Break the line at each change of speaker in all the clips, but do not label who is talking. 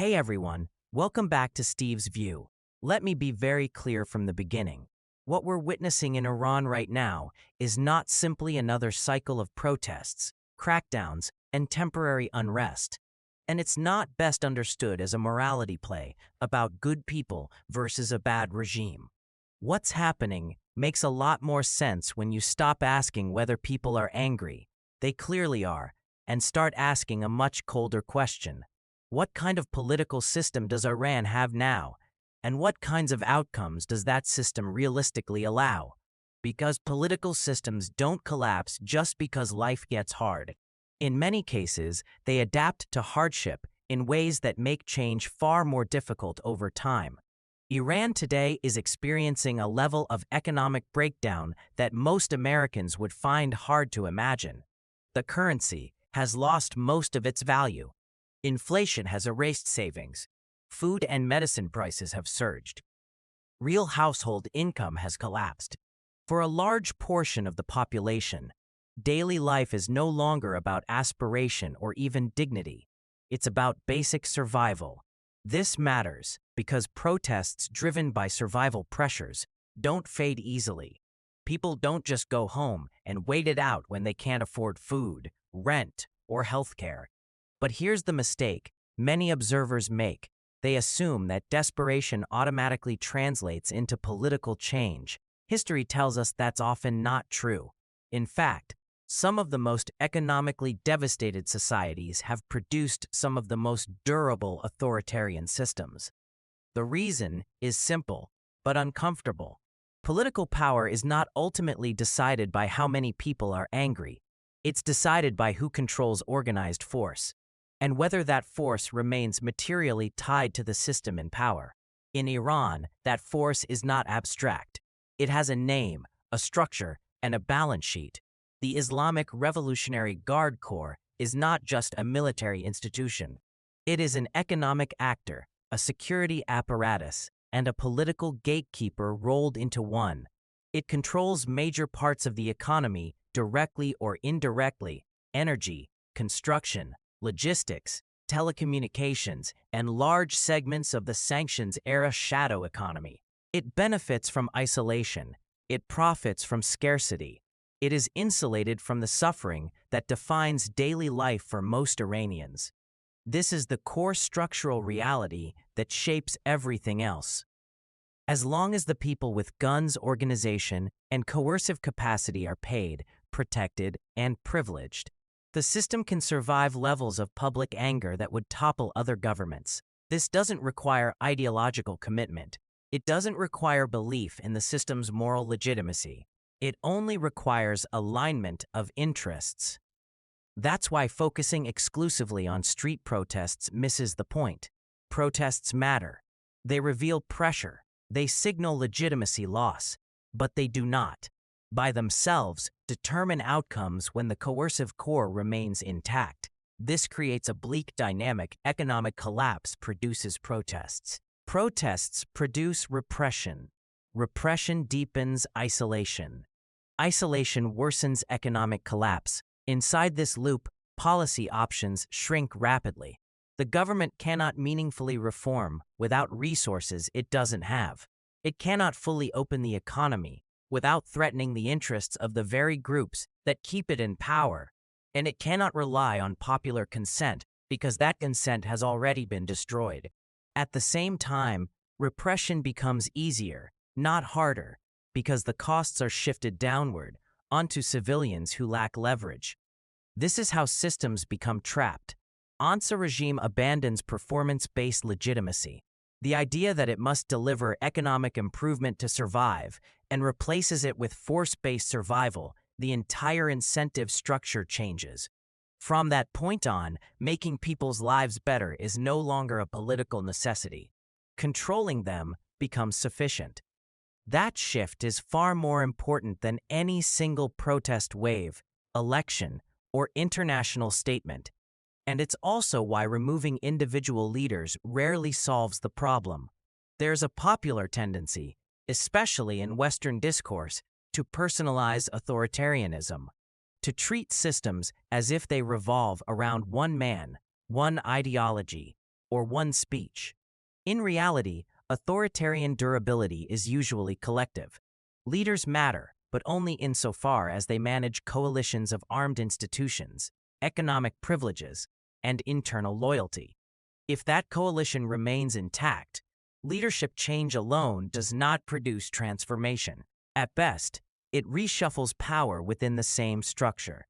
Hey everyone, welcome back to Steve's View. Let me be very clear from the beginning. What we're witnessing in Iran right now is not simply another cycle of protests, crackdowns, and temporary unrest. And it's not best understood as a morality play about good people versus a bad regime. What's happening makes a lot more sense when you stop asking whether people are angry. They clearly are, and start asking a much colder question. What kind of political system does Iran have now? And what kinds of outcomes does that system realistically allow? Because political systems don't collapse just because life gets hard. In many cases, they adapt to hardship in ways that make change far more difficult over time. Iran today is experiencing a level of economic breakdown that most Americans would find hard to imagine. The currency has lost most of its value. Inflation has erased savings. Food and medicine prices have surged. Real household income has collapsed. For a large portion of the population, daily life is no longer about aspiration or even dignity. It's about basic survival. This matters because protests driven by survival pressures don't fade easily. People don't just go home and wait it out when they can't afford food, rent, or healthcare. But here's the mistake many observers make. They assume that desperation automatically translates into political change. History tells us that's often not true. In fact, some of the most economically devastated societies have produced some of the most durable authoritarian systems. The reason is simple, but uncomfortable. Political power is not ultimately decided by how many people are angry. It's decided by who controls organized force, and whether that force remains materially tied to the system in power. In Iran, that force is not abstract. It has a name, a structure, and a balance sheet. The Islamic Revolutionary Guard Corps is not just a military institution. It is an economic actor, a security apparatus, and a political gatekeeper rolled into one. It controls major parts of the economy directly or indirectly: energy, construction, logistics, telecommunications, and large segments of the sanctions-era shadow economy. It benefits from isolation. It profits from scarcity. It is insulated from the suffering that defines daily life for most Iranians. This is the core structural reality that shapes everything else. As long as the people with guns, organization, and coercive capacity are paid, protected, and privileged, the system can survive levels of public anger that would topple other governments. This doesn't require ideological commitment. It doesn't require belief in the system's moral legitimacy. It only requires alignment of interests. That's why focusing exclusively on street protests misses the point. Protests matter. They reveal pressure. They signal legitimacy loss. But they do not, by themselves, determine outcomes when the coercive core remains intact. This creates a bleak dynamic. Economic collapse produces protests. Protests produce repression. Repression deepens isolation. Isolation worsens economic collapse. Inside this loop, policy options shrink rapidly. The government cannot meaningfully reform without resources it doesn't have. It cannot fully open the economy without threatening the interests of the very groups that keep it in power. And it cannot rely on popular consent because that consent has already been destroyed. At the same time, repression becomes easier, not harder, because the costs are shifted downward onto civilians who lack leverage. This is how systems become trapped. Once a regime abandons performance-based legitimacy, the idea that it must deliver economic improvement to survive, and replaces it with force-based survival, the entire incentive structure changes. From that point on, making people's lives better is no longer a political necessity. Controlling them becomes sufficient. That shift is far more important than any single protest wave, election, or international statement. And it's also why removing individual leaders rarely solves the problem. There's a popular tendency, especially in Western discourse, to personalize authoritarianism, to treat systems as if they revolve around one man, one ideology, or one speech. In reality, authoritarian durability is usually collective. Leaders matter, but only insofar as they manage coalitions of armed institutions, economic privileges, and internal loyalty. If that coalition remains intact, leadership change alone does not produce transformation. At best, it reshuffles power within the same structure.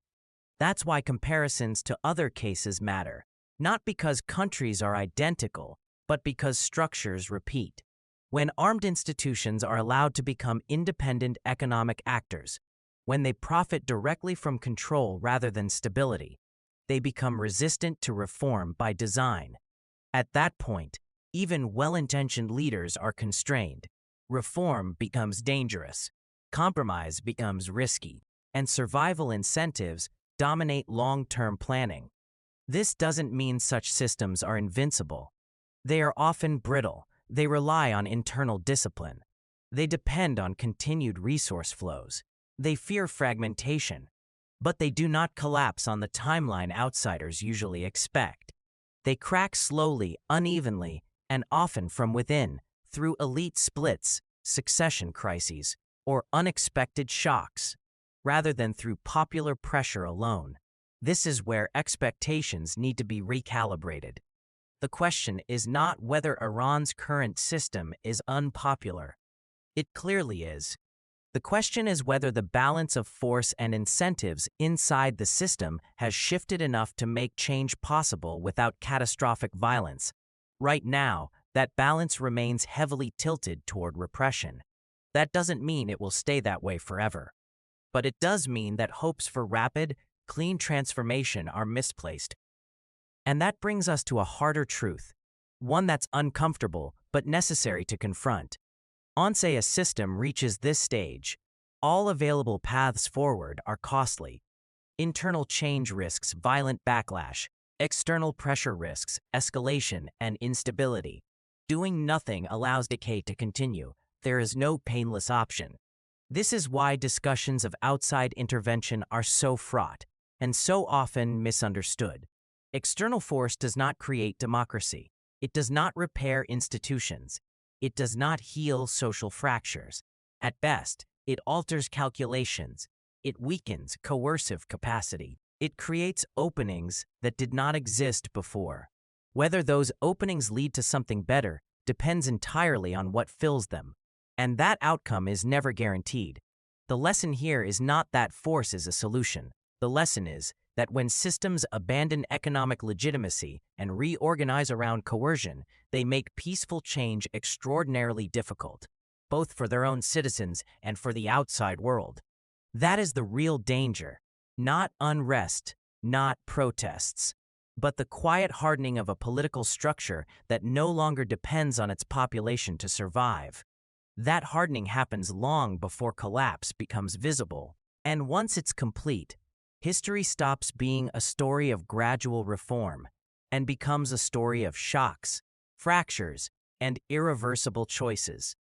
That's why comparisons to other cases matter, not because countries are identical, but because structures repeat. When armed institutions are allowed to become independent economic actors, when they profit directly from control rather than stability, they become resistant to reform by design. At that point, even well-intentioned leaders are constrained. Reform becomes dangerous, compromise becomes risky, and survival incentives dominate long-term planning. This doesn't mean such systems are invincible. They are often brittle. They rely on internal discipline. They depend on continued resource flows. They fear fragmentation, but they do not collapse on the timeline outsiders usually expect. They crack slowly, unevenly, and often from within, through elite splits, succession crises, or unexpected shocks, rather than through popular pressure alone. This is where expectations need to be recalibrated. The question is not whether Iran's current system is unpopular. It clearly is. The question is whether the balance of force and incentives inside the system has shifted enough to make change possible without catastrophic violence. Right now, that balance remains heavily tilted toward repression. That doesn't mean it will stay that way forever. But it does mean that hopes for rapid, clean transformation are misplaced. And that brings us to a harder truth, one that's uncomfortable but necessary to confront. Once a system reaches this stage, all available paths forward are costly. Internal change risks violent backlash, external pressure risks escalation and instability. Doing nothing allows decay to continue. There is no painless option. This is why discussions of outside intervention are so fraught and so often misunderstood. External force does not create democracy. It does not repair institutions. It does not heal social fractures. At best, it alters calculations. It weakens coercive capacity. It creates openings that did not exist before. Whether those openings lead to something better depends entirely on what fills them. And that outcome is never guaranteed. The lesson here is not that force is a solution. The lesson is that when systems abandon economic legitimacy and reorganize around coercion, they make peaceful change extraordinarily difficult, both for their own citizens and for the outside world. That is the real danger, not unrest, not protests, but the quiet hardening of a political structure that no longer depends on its population to survive. That hardening happens long before collapse becomes visible, and once it's complete, history stops being a story of gradual reform and becomes a story of shocks, fractures, and irreversible choices.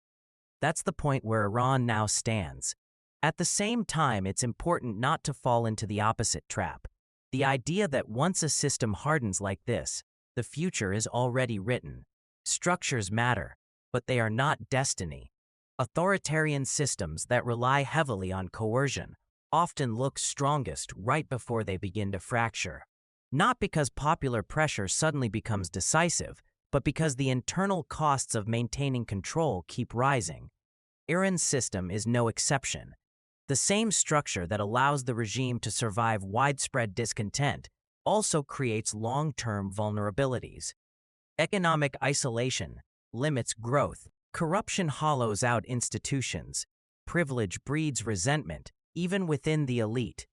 That's the point where Iran now stands. At the same time, it's important not to fall into the opposite trap. The idea that once a system hardens like this, the future is already written. Structures matter, but they are not destiny. Authoritarian systems that rely heavily on coercion often look strongest right before they begin to fracture. Not because popular pressure suddenly becomes decisive, but because the internal costs of maintaining control keep rising. Iran's system is no exception. The same structure that allows the regime to survive widespread discontent also creates long-term vulnerabilities. Economic isolation limits growth. Corruption hollows out institutions. Privilege breeds resentment, even within the elite.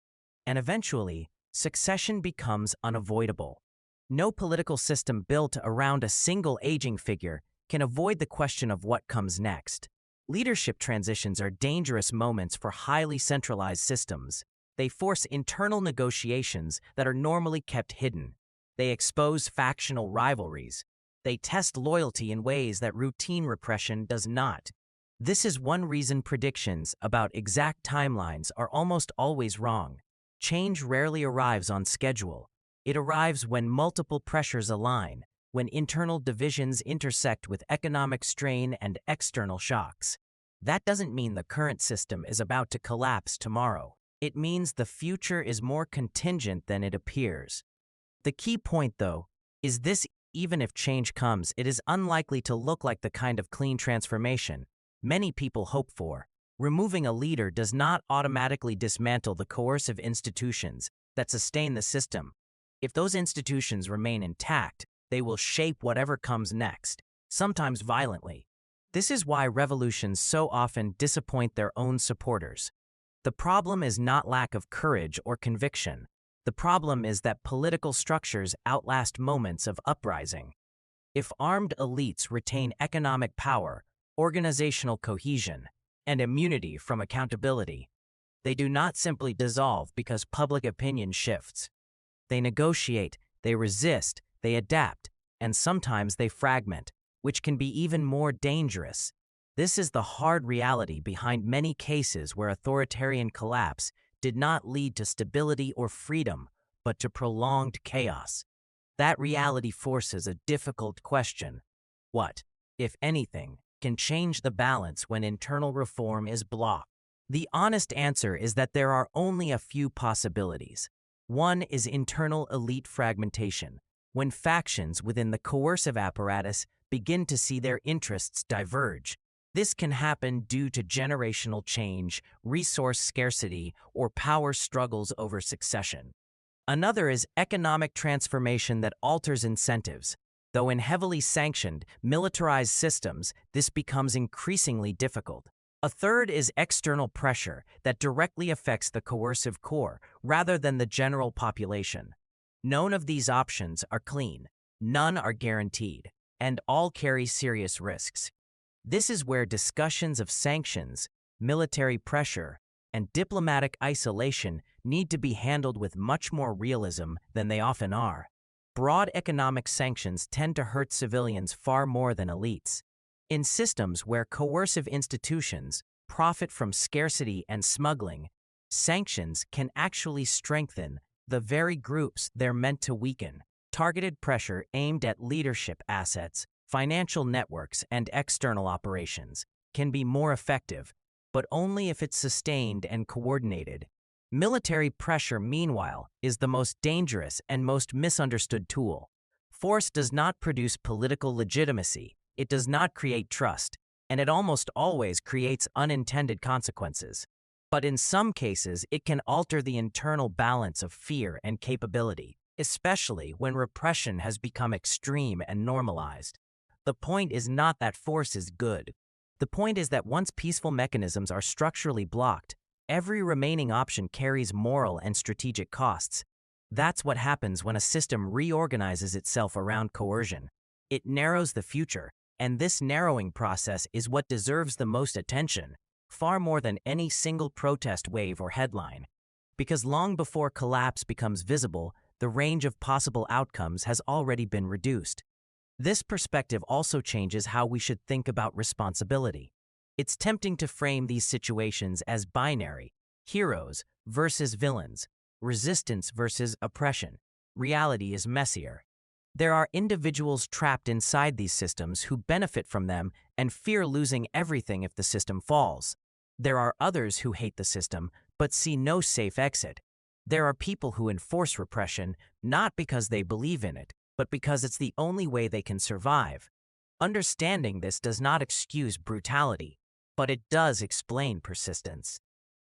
And eventually, succession becomes unavoidable. No political system built around a single aging figure can avoid the question of what comes next. Leadership transitions are dangerous moments for highly centralized systems. They force internal negotiations that are normally kept hidden. They expose factional rivalries. They test loyalty in ways that routine repression does not. This is one reason predictions about exact timelines are almost always wrong. Change rarely arrives on schedule. It arrives when multiple pressures align, when internal divisions intersect with economic strain and external shocks. That doesn't mean the current system is about to collapse tomorrow. It means the future is more contingent than it appears. The key point, though, is this: even if change comes, it is unlikely to look like the kind of clean transformation many people hope for. Removing a leader does not automatically dismantle the coercive institutions that sustain the system. If those institutions remain intact, they will shape whatever comes next, sometimes violently. This is why revolutions so often disappoint their own supporters. The problem is not lack of courage or conviction. The problem is that political structures outlast moments of uprising. If armed elites retain economic power, organizational cohesion, and immunity from accountability, they do not simply dissolve because public opinion shifts. They negotiate, they resist, they adapt, and sometimes they fragment, which can be even more dangerous. This is the hard reality behind many cases where authoritarian collapse did not lead to stability or freedom, but to prolonged chaos. That reality forces a difficult question. What, if anything, can change the balance when internal reform is blocked? The honest answer is that there are only a few possibilities. One is internal elite fragmentation, when factions within the coercive apparatus begin to see their interests diverge. This can happen due to generational change, resource scarcity, or power struggles over succession. Another is economic transformation that alters incentives. Though in heavily sanctioned, militarized systems, this becomes increasingly difficult. A third is external pressure that directly affects the coercive core rather than the general population. None of these options are clean, none are guaranteed, and all carry serious risks. This is where discussions of sanctions, military pressure, and diplomatic isolation need to be handled with much more realism than they often are. Broad economic sanctions tend to hurt civilians far more than elites. In systems where coercive institutions profit from scarcity and smuggling, sanctions can actually strengthen the very groups they're meant to weaken. Targeted pressure aimed at leadership assets, financial networks, and external operations can be more effective, but only if it's sustained and coordinated. Military pressure, meanwhile, is the most dangerous and most misunderstood tool. Force does not produce political legitimacy, it does not create trust, and it almost always creates unintended consequences. But in some cases, it can alter the internal balance of fear and capability, especially when repression has become extreme and normalized. The point is not that force is good. The point is that once peaceful mechanisms are structurally blocked, every remaining option carries moral and strategic costs. That's what happens when a system reorganizes itself around coercion. It narrows the future, and this narrowing process is what deserves the most attention, far more than any single protest wave or headline. Because long before collapse becomes visible, the range of possible outcomes has already been reduced. This perspective also changes how we should think about responsibility. It's tempting to frame these situations as binary: heroes versus villains, resistance versus oppression. Reality is messier. There are individuals trapped inside these systems who benefit from them and fear losing everything if the system falls. There are others who hate the system but see no safe exit. There are people who enforce repression not because they believe in it, but because it's the only way they can survive. Understanding this does not excuse brutality, but it does explain persistence.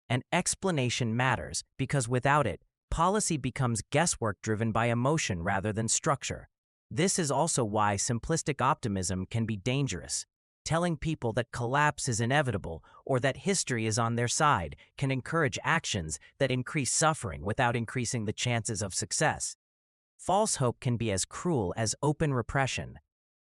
And explanation matters because without it, policy becomes guesswork driven by emotion rather than structure. This is also why simplistic optimism can be dangerous. Telling people that collapse is inevitable or that history is on their side can encourage actions that increase suffering without increasing the chances of success. False hope can be as cruel as open repression.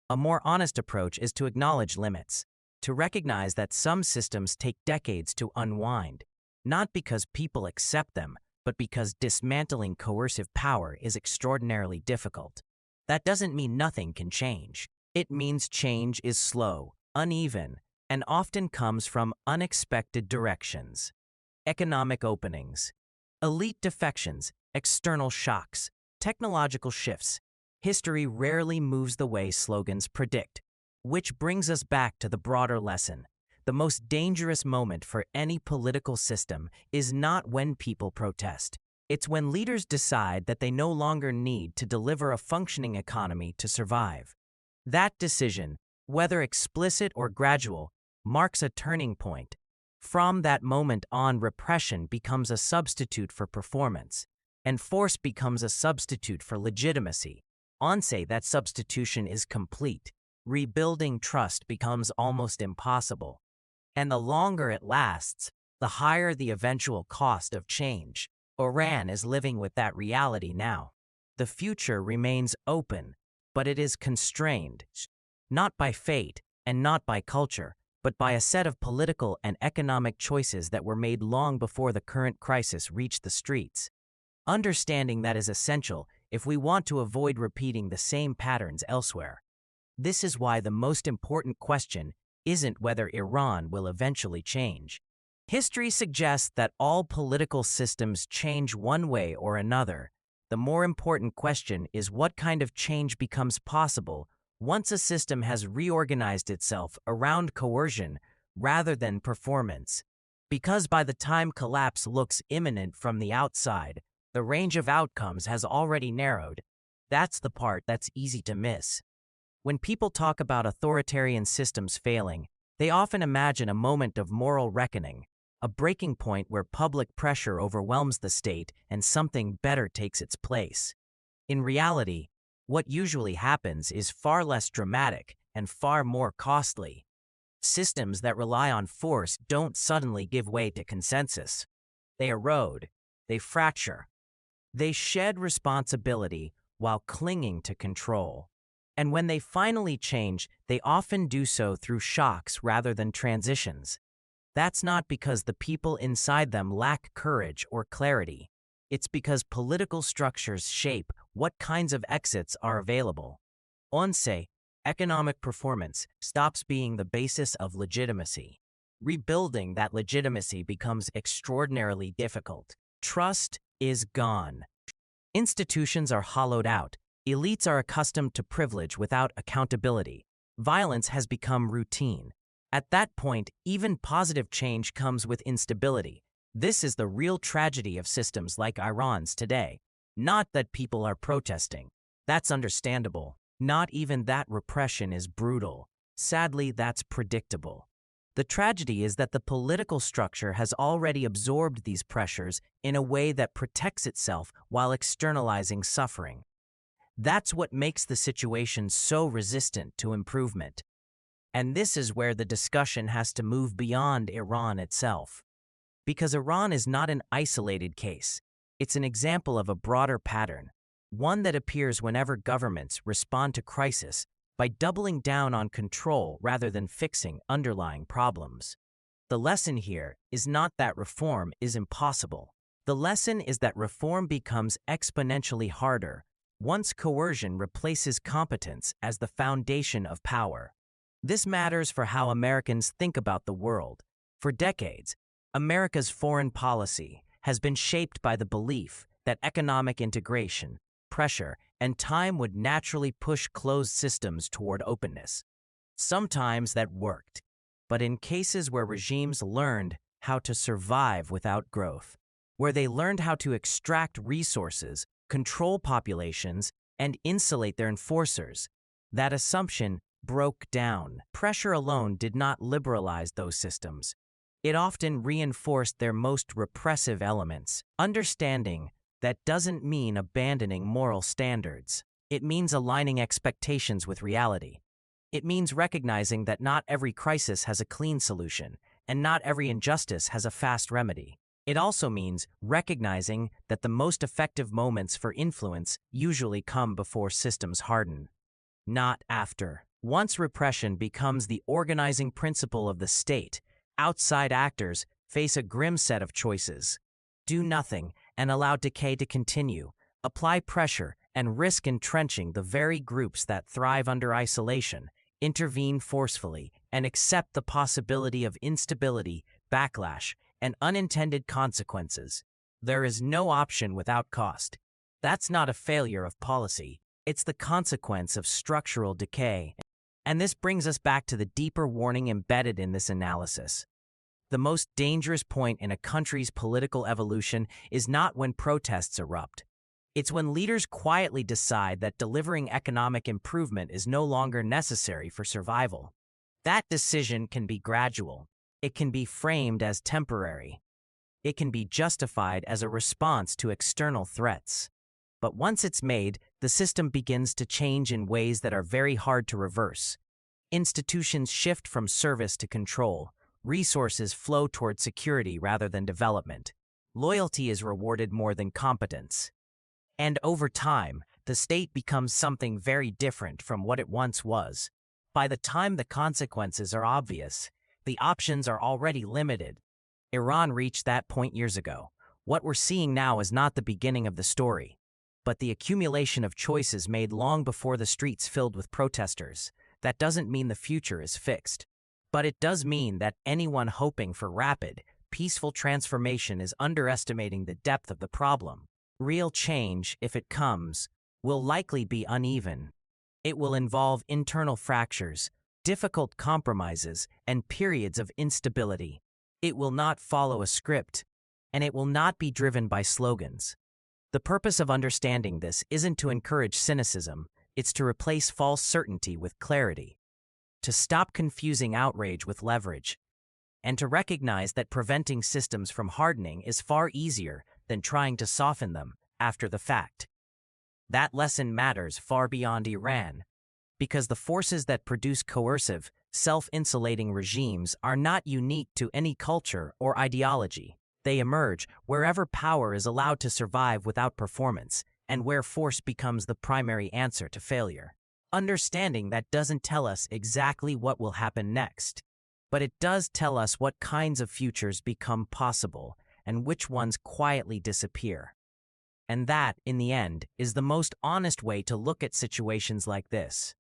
A more honest approach is to acknowledge limits, to recognize that some systems take decades to unwind, not because people accept them, but because dismantling coercive power is extraordinarily difficult. That doesn't mean nothing can change. It means change is slow, uneven, and often comes from unexpected directions. Economic openings, elite defections, external shocks, technological shifts. History rarely moves the way slogans predict, which brings us back to the broader lesson. The most dangerous moment for any political system is not when people protest. It's when leaders decide that they no longer need to deliver a functioning economy to survive. That decision, whether explicit or gradual, marks a turning point. From that moment on, repression becomes a substitute for performance, and force becomes a substitute for legitimacy. Once that substitution is complete, rebuilding trust becomes almost impossible. And the longer it lasts, the higher the eventual cost of change. Iran is living with that reality now. The future remains open, but it is constrained, not by fate and not by culture, but by a set of political and economic choices that were made long before the current crisis reached the streets. Understanding that is essential if we want to avoid repeating the same patterns elsewhere. This is why the most important question isn't whether Iran will eventually change. History suggests that all political systems change one way or another. The more important question is what kind of change becomes possible once a system has reorganized itself around coercion rather than performance. Because by the time collapse looks imminent from the outside, the range of outcomes has already narrowed. That's the part that's easy to miss. When people talk about authoritarian systems failing, they often imagine a moment of moral reckoning, a breaking point where public pressure overwhelms the state and something better takes its place. In reality, what usually happens is far less dramatic and far more costly. Systems that rely on force don't suddenly give way to consensus. They erode, they fracture, they shed responsibility while clinging to control. And when they finally change, they often do so through shocks rather than transitions. That's not because the people inside them lack courage or clarity. It's because political structures shape what kinds of exits are available. Once economic performance stops being the basis of legitimacy. Rebuilding that legitimacy becomes extraordinarily difficult. Trust is gone. Institutions are hollowed out. Elites are accustomed to privilege without accountability. Violence has become routine. At that point, even positive change comes with instability. This is the real tragedy of systems like Iran's today. Not that people are protesting. That's understandable. Not even that repression is brutal. Sadly, that's predictable. The tragedy is that the political structure has already absorbed these pressures in a way that protects itself while externalizing suffering. That's what makes the situation so resistant to improvement. And this is where the discussion has to move beyond Iran itself. Because Iran is not an isolated case. It's an example of a broader pattern, one that appears whenever governments respond to crisis by doubling down on control rather than fixing underlying problems. The lesson here is not that reform is impossible. The lesson is that reform becomes exponentially harder once coercion replaces competence as the foundation of power. This matters for how Americans think about the world. For decades, America's foreign policy has been shaped by the belief that economic integration, pressure, and time would naturally push closed systems toward openness. Sometimes that worked, but in cases where regimes learned how to survive without growth, where they learned how to extract resources, control populations, and insulate their enforcers, that assumption broke down. Pressure alone did not liberalize those systems. It often reinforced their most repressive elements. Understanding that doesn't mean abandoning moral standards. It means aligning expectations with reality. It means recognizing that not every crisis has a clean solution, and not every injustice has a fast remedy. It also means recognizing that the most effective moments for influence usually come before systems harden, not after. Once repression becomes the organizing principle of the state, outside actors face a grim set of choices. Do nothing and allow decay to continue, apply pressure and risk entrenching the very groups that thrive under isolation, intervene forcefully, and accept the possibility of instability, backlash, and unintended consequences. There is no option without cost. That's not a failure of policy. It's the consequence of structural decay. And this brings us back to the deeper warning embedded in this analysis. The most dangerous point in a country's political evolution is not when protests erupt. It's when leaders quietly decide that delivering economic improvement is no longer necessary for survival. That decision can be gradual. It can be framed as temporary. It can be justified as a response to external threats. But once it's made, the system begins to change in ways that are very hard to reverse. Institutions shift from service to control. Resources flow toward security rather than development. Loyalty is rewarded more than competence. And over time, the state becomes something very different from what it once was. By the time the consequences are obvious, the options are already limited. Iran reached that point years ago. What we're seeing now is not the beginning of the story, but the accumulation of choices made long before the streets filled with protesters. That doesn't mean the future is fixed. But it does mean that anyone hoping for rapid, peaceful transformation is underestimating the depth of the problem. Real change, if it comes, will likely be uneven. It will involve internal fractures, difficult compromises, and periods of instability. It will not follow a script, and it will not be driven by slogans. The purpose of understanding this isn't to encourage cynicism, it's to replace false certainty with clarity, to stop confusing outrage with leverage, and to recognize that preventing systems from hardening is far easier than trying to soften them after the fact. That lesson matters far beyond Iran, because the forces that produce coercive, self-insulating regimes are not unique to any culture or ideology. They emerge wherever power is allowed to survive without performance, and where force becomes the primary answer to failure. Understanding that doesn't tell us exactly what will happen next, but it does tell us what kinds of futures become possible and which ones quietly disappear. And that, in the end, is the most honest way to look at situations like this.